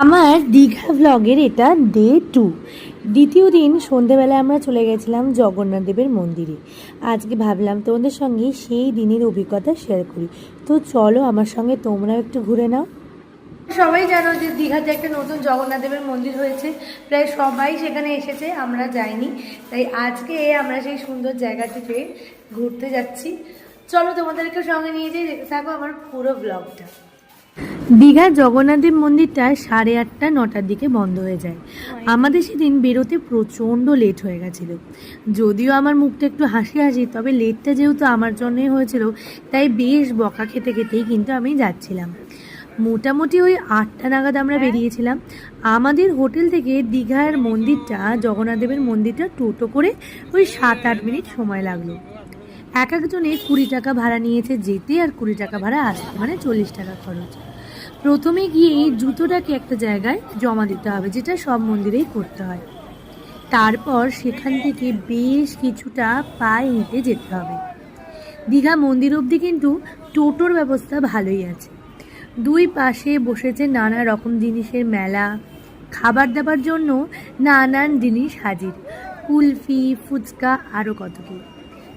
আমার দীঘা ব্লগের এটা ডে 2। দ্বিতীয় দিন সন্ধেবেলায় আমরা চলে গেছিলাম জগন্নাথ দেবের মন্দিরে। আজকে ভাবলাম তোমাদের সঙ্গে সেই দিনের অভিজ্ঞতা শেয়ার করি। তো চলো আমার সঙ্গে তোমরাও একটু ঘুরে নাও। সবাই জানো যে দীঘাতে একটা নতুন জগন্নাথ দেবের মন্দির হয়েছে, প্রায় সবাই সেখানে এসেছে, আমরা যাইনি। তাই আজকে আমরা সেই সুন্দর জায়গাটিতে ঘুরতে যাচ্ছি। চলো তোমাদেরকে সঙ্গে নিয়ে যেয়ে দেখতে থাকো আমার পুরো ব্লগটা। দীঘার জগন্নাথদেব মন্দিরটা 8:30 9টার দিকে বন্ধ হয়ে যায়। আমাদের সেদিন বেরোতে প্রচণ্ড লেট হয়ে গেছিল। যদিও আমার মুখটা একটু হাসি হাসি, তবে লেটটা যেহেতু আমার জন্যই হয়েছিল, তাই বেশ বকা খেতে খেতেই কিন্তু আমি যাচ্ছিলাম। মোটামুটি ওই 8টা নাগাদ আমরা বেরিয়েছিলাম। আমাদের হোটেল থেকে দীঘার মন্দিরটা, জগন্নাথদেবের মন্দিরটা টোটো করে ওই 7-8 মিনিট সময় লাগলো। এক একজনে 20 টাকা ভাড়া নিয়েছে যেতে, আর 20 টাকা ভাড়া আসতে, মানে 40 টাকা খরচ। প্রথমে গিয়ে এই জুতোটাকে একটা জায়গায় জমা দিতে হবে, যেটা সব মন্দিরেই করতে হয়। তারপর সেখান থেকে বেশ কিছুটা পায়ে হেঁটে যেতে হবে। দীঘা মন্দির অবধি কিন্তু টোটোর ব্যবস্থা ভালোই আছে। দুই পাশে বসেছে নানা রকম জিনিসের মেলা, খাবার দাবার জন্য নানান জিনিস হাজির, কুলফি, ফুচকা, আরও কত কি।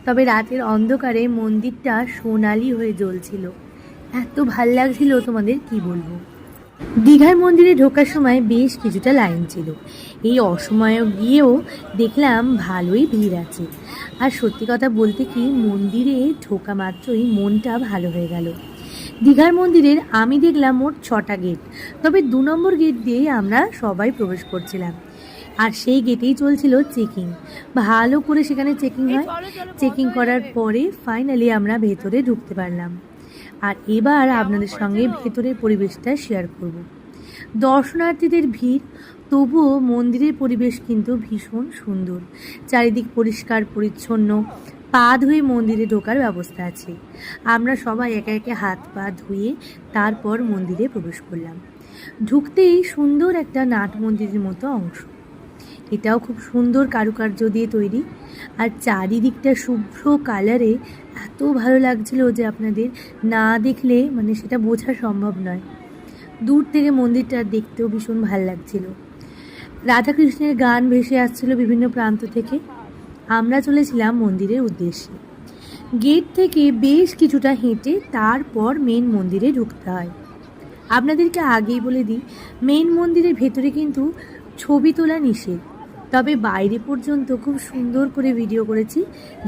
তবে রাতের অন্ধকারে মন্দিরটা সোনালি হয়ে জ্বলছিল, এত ভাল লাগছিল তোমাদের কি বলবো। দীঘার মন্দিরে ঢোকার সময় বেশ কিছুটা লাইন ছিল। এই অসময়ে গিয়েও দেখলাম ভালোই ভিড় আছে। আর সত্যি কথা বলতে কি, মন্দিরে ঢোকা মাত্রই মনটা ভালো হয়ে গেল। দীঘার মন্দিরের আমি দেখলাম মোট 6টা গেট, তবে 2 নম্বর গেট দিয়েই আমরা সবাই প্রবেশ করছিলাম। আর সেই গেটেই চলছিল চেকিং। ভালো করে সেখানে চেকিং হয়। চেকিং করার পরে ফাইনালি আমরা ভেতরে ঢুকতে পারলাম। আর এবার আপনাদের সঙ্গে ভেতরের পরিবেশটা শেয়ার করব। দর্শনার্থীদের ভিড়, তবুও মন্দিরের পরিবেশ কিন্তু ভীষণ সুন্দর। চারিদিক পরিষ্কার পরিচ্ছন্ন, পা ধুয়ে মন্দিরে ঢোকার ব্যবস্থা আছে। আমরা সবাই একে একে হাত পা ধুয়ে তারপর মন্দিরে প্রবেশ করলাম। ঢুকতেই সুন্দর একটা নাট মন্দিরের মতো অংশ, এটাও খুব সুন্দর কারুকার্য দিয়ে তৈরি। আর চারিদিকটা শুভ্র কালারে এত ভালো লাগছিল যে আপনাদের না দেখলে মানে সেটা বোঝা সম্ভব নয়। দূর থেকে মন্দিরটা দেখতেও ভীষণ ভালো লাগছিল। রাধাকৃষ্ণের গান ভেসে আসছিল বিভিন্ন প্রান্ত থেকে। আমরা চলেছিলাম মন্দিরের উদ্দেশ্যে। গেট থেকে বেশ কিছুটা হেঁটে তারপর মেন মন্দিরে ঢুকতে হয়। আপনাদেরকে আগেই বলে দিই, মেন মন্দিরের ভেতরে কিন্তু ছবি তোলা নিষেধ, তবে বাইরে পর্যন্ত খুব সুন্দর করে ভিডিও করেছি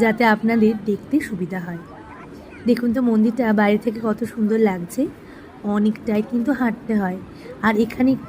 যাতে আপনাদের দেখতে সুবিধা হয়। দেখুন তো মন্দিরটা বাইরে থেকে কত সুন্দর লাগছে। অনেকটাই কিন্তু হাঁটতে হয়। আর এখানে একটি